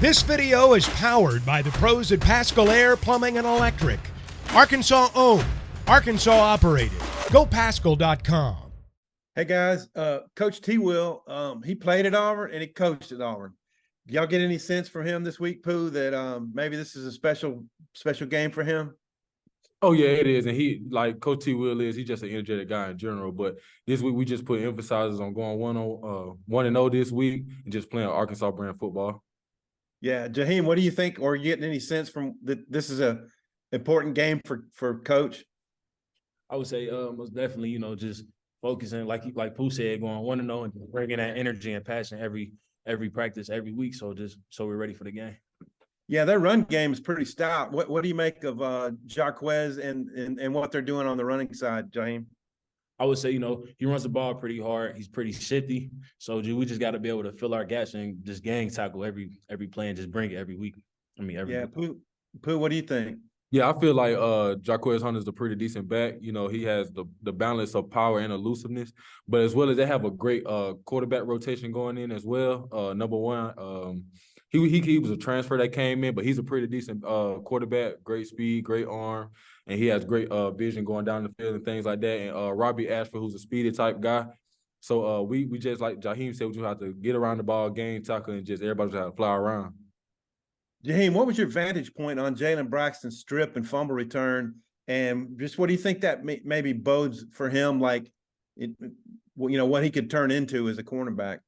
This video is powered by the pros at Pascal Air Plumbing and Electric. Arkansas owned, Arkansas operated. GoPascal.com. Hey guys, Coach T. Will, he played at Auburn and he coached at Auburn. Do y'all get any sense from him this week, Pooh, that maybe this is a special game for him? Oh yeah, it is, and he like Coach T. Will is. He's just an energetic guy in general. But this week we just put emphasis on going 1-0 this week and just playing Arkansas brand football. Yeah, Jaheim, what do you think? Or are you getting any sense from that this is a important game for Coach? I would say most definitely, just focusing like Pooh said, going 1-0 and bringing that energy and passion every practice, every week. So we're ready for the game. Yeah, their run game is pretty stout. What do you make of Jarquez and what they're doing on the running side, Jaheim? I would say, he runs the ball pretty hard. He's pretty shifty. So we just got to be able to fill our gaps and just gang tackle every play and just bring it every week. Yeah, Pooh, what do you think? Yeah, I feel like Jarquez Hunter's a pretty decent back. He has the balance of power and elusiveness, but as well as they have a great quarterback rotation going in as well. Number one, he was a transfer that came in, but he's a pretty decent quarterback, great speed, great arm, and he has great vision going down the field and things like that. And Robbie Ashford, who's a speedy type guy. So we just, like Jaheim said, we just have to get around the ball, game tackle, and just everybody just have to fly around. Jaheim, what was your vantage point on Jalen Braxton's strip and fumble return? And just what do you think that maybe bodes for him, like, what he could turn into as a cornerback?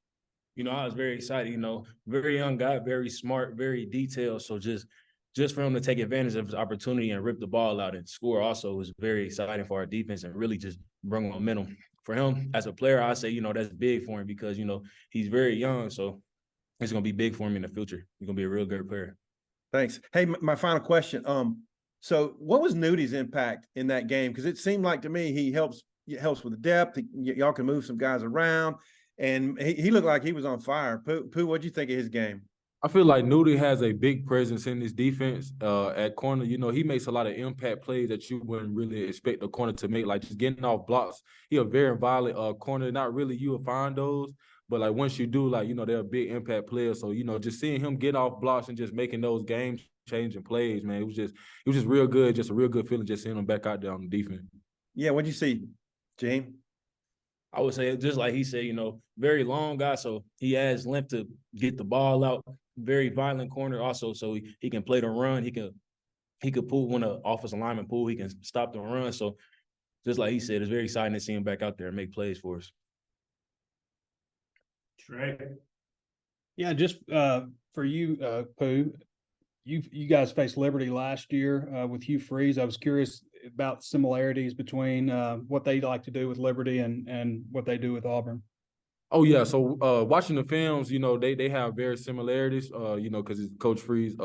I was very excited, very young guy, very smart, very detailed. So just for him to take advantage of his opportunity and rip the ball out and score also was very exciting for our defense and really just bring momentum. For him as a player, I say, that's big for him because, he's very young. So it's going to be big for him in the future. He's going to be a real good player. Thanks. Hey, my final question. So what was Nudy's impact in that game? Because it seemed like to me he helps with the depth. Y'all can move some guys around, and he looked like he was on fire. Pooh, what'd you think of his game? I feel like Nudy has a big presence in this defense at corner. He makes a lot of impact plays that you wouldn't really expect a corner to make, like just getting off blocks. He a very violent corner. Not really you will find those. But, like, once you do, like, they're a big impact player. So, just seeing him get off blocks and just making those game-changing plays, man, it was just real good, just a real good feeling just seeing him back out there on the defense. Yeah, what'd you see, James? I would say, just like he said, very long guy, so he has length to get the ball out. Very violent corner also, so he can play the run. He could pull when an offensive lineman pull. He can stop the run. So, just like he said, it's very exciting to see him back out there and make plays for us. Trey. Yeah, just for you, Pooh, you guys faced Liberty last year with Hugh Freeze. I was curious about similarities between what they like to do with Liberty and what they do with Auburn. Oh yeah, so watching the films, they have very similarities, because it's Coach Freeze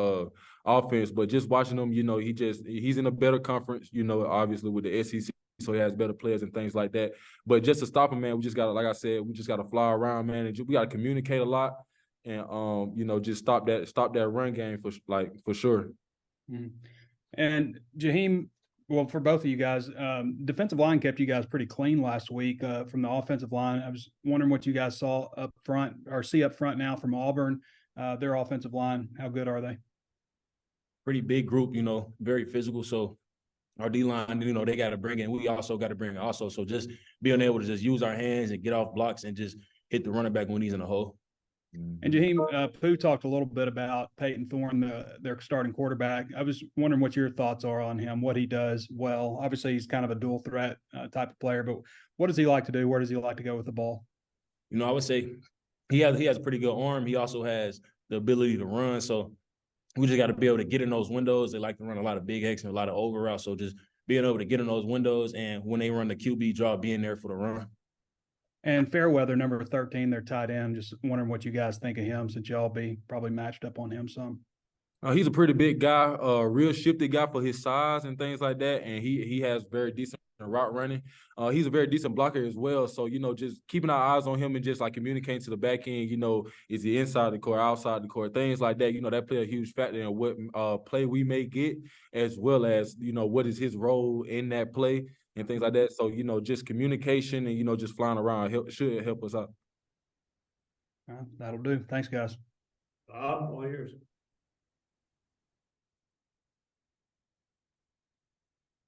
offense. But just watching them, he's in a better conference, obviously with the SEC. So he has better players and things like that. But just to stop him, man, we just got to, like I said, we just got to fly around, man, and we got to communicate a lot, and just stop that run game for sure. Mm-hmm. And Jaheim, well, for both of you guys, defensive line kept you guys pretty clean last week from the offensive line. I was wondering what you guys saw up front or see up front now from Auburn. Their offensive line, how good are they? Pretty big group, very physical. So our D-line, they got to bring in. We also got to bring in also. So just being able to just use our hands and get off blocks and just hit the running back when he's in the hole. And Jaheim, Pooh talked a little bit about Peyton Thorne, their starting quarterback. I was wondering what your thoughts are on him, what he does well. Obviously, he's kind of a dual threat type of player, but what does he like to do? Where does he like to go with the ball? I would say he has a pretty good arm. He also has the ability to run. So we just got to be able to get in those windows. They like to run a lot of big X and a lot of over routes. So just being able to get in those windows, and when they run the QB draw, being there for the run. And Fairweather, number 13, their tight end. Just wondering what you guys think of him, since y'all be probably matched up on him some. He's a pretty big guy, real shifty guy for his size and things like that, and he has very decent route running. He's a very decent blocker as well. So, just keeping our eyes on him and just like communicating to the back end, is he inside the court, outside the court, things like that. That play a huge factor in what play we may get, as well as, what is his role in that play and things like that. So, just communication and, just flying around should help us out. That'll do. Thanks, guys. Bob, all yours.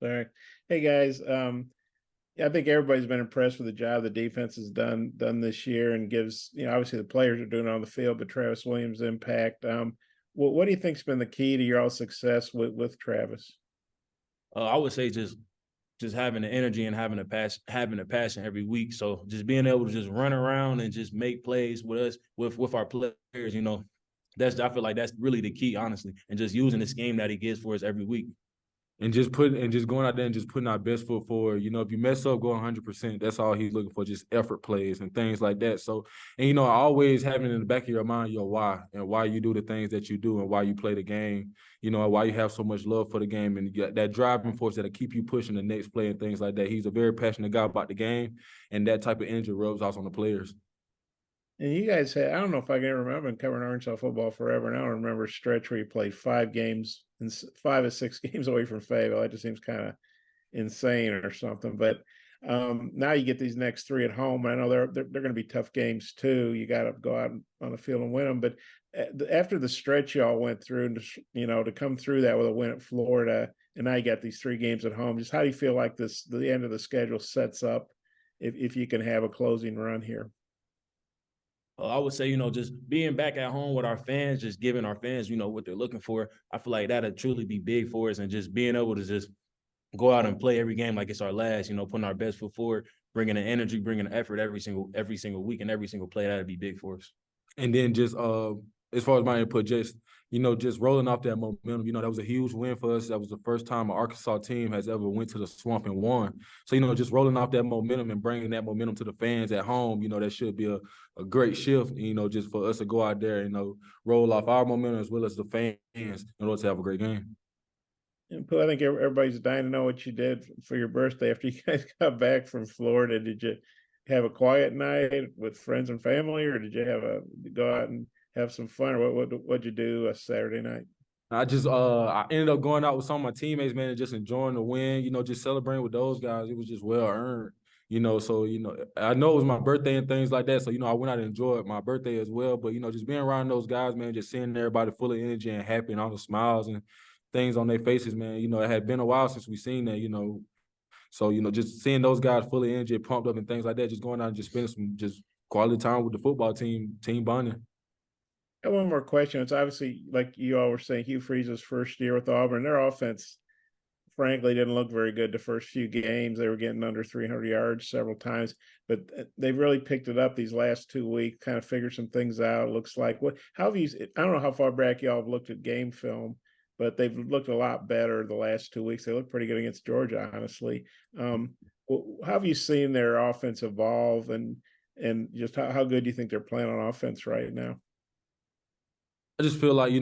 All right. Hey guys, I think everybody's been impressed with the job the defense has done this year, and gives, obviously the players are doing it on the field, but Travis Williams' impact. What do you think's been the key to your all success with Travis? I would say just having the energy and having a passion every week. So just being able to just run around and just make plays with us, with our players, I feel like that's really the key, honestly, and just using the scheme that he gives for us every week. And just going out there and just putting our best foot forward. If you mess up, go 100%. That's all he's looking for, just effort plays and things like that. So, and always having in the back of your mind your why, and why you do the things that you do, and why you play the game. Why you have so much love for the game, and you got that driving force that'll keep you pushing the next play and things like that. He's a very passionate guy about the game, and that type of energy rubs off on the players. And you guys had, I don't know if I can remember, I've been covering Arkansas football forever, and I don't remember a stretch where you played 5 games and 5 or 6 games away from Fayetteville. That just seems kind of insane or something. But now you get these next 3 at home. I know they're going to be tough games too. You got to go out on the field and win them. But after the stretch y'all went through, and to come through that with a win at Florida, and now you got these 3 games at home, just how do you feel like the end of the schedule sets up if you can have a closing run here? I would say, just being back at home with our fans, just giving our fans, what they're looking for. I feel like that'll truly be big for us, and just being able to just go out and play every game like it's our last, putting our best foot forward, bringing the energy, bringing the effort every single week and every single play, that'll be big for us. And then just as far as my input, just rolling off that momentum. That was a huge win for us. That was the first time an Arkansas team has ever went to the Swamp and won. So just rolling off that momentum and bringing that momentum to the fans at home. That should be a great shift. Just for us to go out there and roll off our momentum as well as the fans in order to have a great game. And Pooh, I think everybody's dying to know what you did for your birthday after you guys got back from Florida. Did you have a quiet night with friends and family, or did you go out and have some fun? Or what'd you do Saturday night? I ended up going out with some of my teammates, man, and just enjoying the win, just celebrating with those guys. It was just well earned, so, I know it was my birthday and things like that. So, I went out and enjoyed my birthday as well. But, just being around those guys, man, just seeing everybody full of energy and happy and all the smiles and things on their faces, man, it had been a while since we seen that, So, just seeing those guys full of energy, pumped up and things like that, just going out and just spending some just quality time with the football team bonding. I have one more question. It's obviously, like you all were saying, Hugh Freeze's first year with Auburn. Their offense, frankly, didn't look very good the first few games. They were getting under 300 yards several times, but they've really picked it up these last 2 weeks, kind of figured some things out, it looks like. I don't know how far back y'all have looked at game film, but they've looked a lot better the last 2 weeks. They look pretty good against Georgia, honestly. How have you seen their offense evolve, and just how good do you think they're playing on offense right now? I just feel like,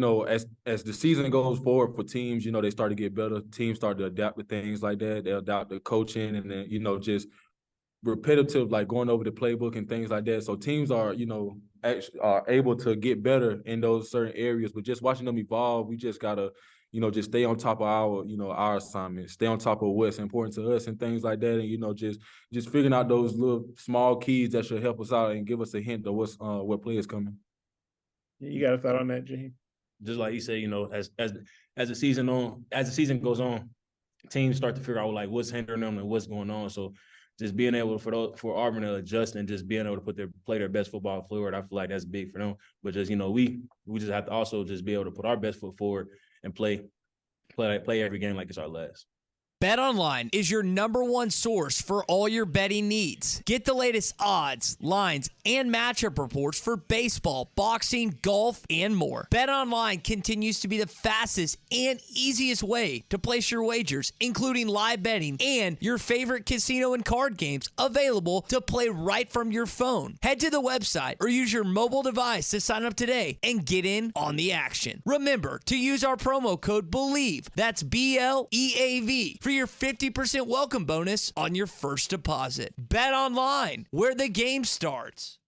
as the season goes forward for teams, they start to get better. Teams start to adapt to things like that. They adapt to coaching and then, just repetitive, like going over the playbook and things like that. So teams are, actually are able to get better in those certain areas. But just watching them evolve, we just got to, just stay on top of our assignments, stay on top of what's important to us and things like that. And, just figuring out those little small keys that should help us out and give us a hint of what play is coming. You got a thought on that, Jaheim? Just like you say, as the season goes on, teams start to figure out like what's hindering them and what's going on. So just being able for Auburn to adjust and just being able to play their best football forward, I feel like that's big for them. But just we just have to also just be able to put our best foot forward and play every game like it's our last. BetOnline is your #1 source for all your betting needs. Get the latest odds, lines, and matchup reports for baseball, boxing, golf, and more. BetOnline continues to be the fastest and easiest way to place your wagers, including live betting and your favorite casino and card games available to play right from your phone. Head to the website or use your mobile device to sign up today and get in on the action. Remember to use our promo code BELIEVE, that's BLEAV, for your 50% welcome bonus on your first deposit. Bet online, where the game starts.